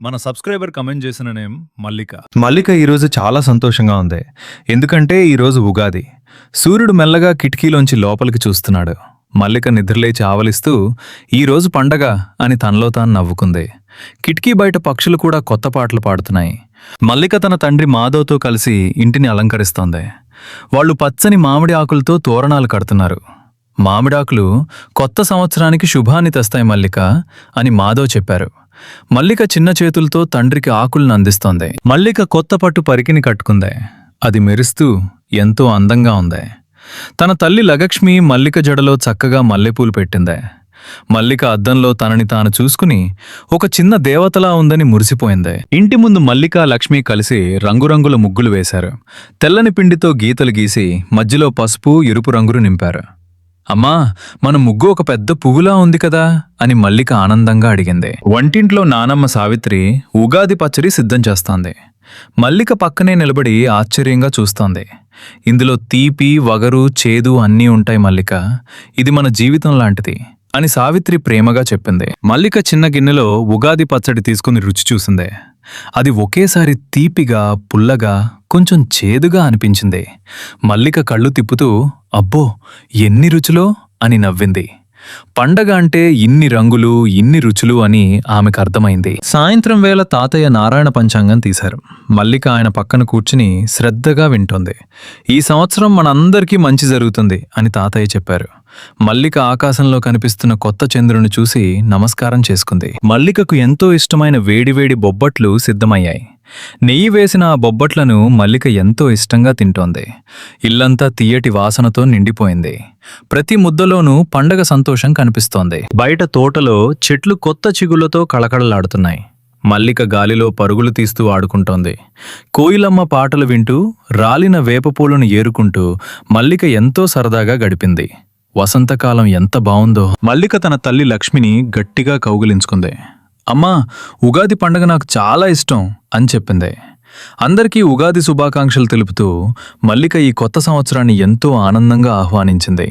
మన subscriber comment చేసిన name మల్లిక. మల్లిక ఈరోజు చాలా సంతోషంగా ఉంది. ఎందుకంటే ఈరోజు ఉగాది. సూర్యుడు మెల్లగా కిటికీలోంచి లోపలికి చూస్తున్నాడు. మల్లిక నిద్రలేచి ఆవలిస్తూ ఈరోజు పండగ అని తనలో తాను నవ్వుకుంది. కిటికీ బయట పక్షులు కూడా కొత్త పాటలు పాడుతున్నాయి. మల్లిక తన తండ్రి మాధవ్తో కలిసి ఇంటిని అలంకరిస్తోంది. వాళ్ళు పచ్చని మామిడి ఆకులతో తోరణాలు కడుతున్నారు. మామిడాకులు కొత్త సంవత్సరానికి శుభాన్ని తెస్తాయి మల్లిక అని మాధవ్ చెప్పారు. మల్లిక చిన్న చేతులతో తండ్రికి ఆకులను అందిస్తోంది. మల్లిక కొత్త పట్టు పరికిని కట్టుకుంది. అది మెరుస్తూ ఎంతో అందంగా ఉంది. తన తల్లి లగక్ష్మి మల్లిక జడలో చక్కగా మల్లెపూలు పెట్టింది. మల్లిక అద్దంలో తనని తాను చూసుకుని ఒక చిన్న దేవతలా ఉందని మురిసిపోయింది. ఇంటి ముందు మల్లిక లక్ష్మి కలిసి రంగురంగుల ముగ్గులు వేశారు. తెల్లని పిండితో గీతలు గీసి మధ్యలో పసుపు ఎరుపు రంగులు నింపారు. అమ్మా, మన ముగ్గు ఒక పెద్ద పువ్వులా ఉంది కదా అని మల్లిక ఆనందంగా అడిగింది. వంటింట్లో నానమ్మ సావిత్రి ఉగాది పచ్చడి సిద్ధం చేస్తోంది. మల్లిక పక్కనే నిలబడి ఆశ్చర్యంగా చూస్తోంది. ఇందులో తీపి, వగరు, చేదు అన్నీ ఉంటాయి మల్లిక. ఇది మన జీవితం లాంటిది అని సావిత్రి ప్రేమగా చెప్పింది. మల్లిక చిన్న గిన్నెలో ఉగాది పచ్చడి తీసుకుని రుచి చూసింది. అది ఒకేసారి తీపిగా, పుల్లగా, కొంచెం చేదుగా అనిపించింది. మల్లిక కళ్ళు తిప్పుతూ అబ్బో, ఎన్ని రుచులో అని నవ్వింది. పండగ అంటే ఇన్ని రంగులు, ఇన్ని రుచులు అని ఆమెకు అర్థమైంది. సాయంత్రం వేళ తాతయ్య నారాయణ పంచాంగం తీశారు. మల్లిక ఆయన పక్కన కూర్చుని శ్రద్ధగా వింటోంది. ఈ సంవత్సరం మనందరికీ మంచి జరుగుతుంది అని తాతయ్య చెప్పారు. మల్లిక ఆకాశంలో కనిపిస్తున్న కొత్త చంద్రుని చూసి నమస్కారం చేసుకుంది. మల్లికకు ఎంతో ఇష్టమైన వేడివేడి బొబ్బట్లు సిద్ధమయ్యాయి. నెయ్యి వేసిన ఆ బొబ్బట్లను మల్లిక ఎంతో ఇష్టంగా తింటోంది. ఇల్లంతా తీయటి వాసనతో నిండిపోయింది. ప్రతి ముద్దలోనూ పండగ సంతోషం కనిపిస్తోంది. బయట తోటలో చెట్లు కొత్త చిగుళ్లతో కళకళలాడుతున్నాయి. మల్లిక గాలిలో పరుగులు తీస్తూ ఆడుకుంటోంది. కోయిలమ్మ పాటలు వింటూ, రాలిన వేపపూలను ఏరుకుంటూ మల్లిక ఎంతో సరదాగా గడిపింది. వసంతకాలం ఎంత బావుందో. మల్లిక తన తల్లి లక్ష్మిని గట్టిగా కౌగిలించుకుంది. అమ్మా, ఉగాది పండగ నాకు చాలా ఇష్టం అని చెప్పింది. అందరికీ ఉగాది శుభాకాంక్షలు తెలుపుతూ మల్లిక ఈ కొత్త సంవత్సరాన్ని ఎంతో ఆనందంగా ఆహ్వానించింది.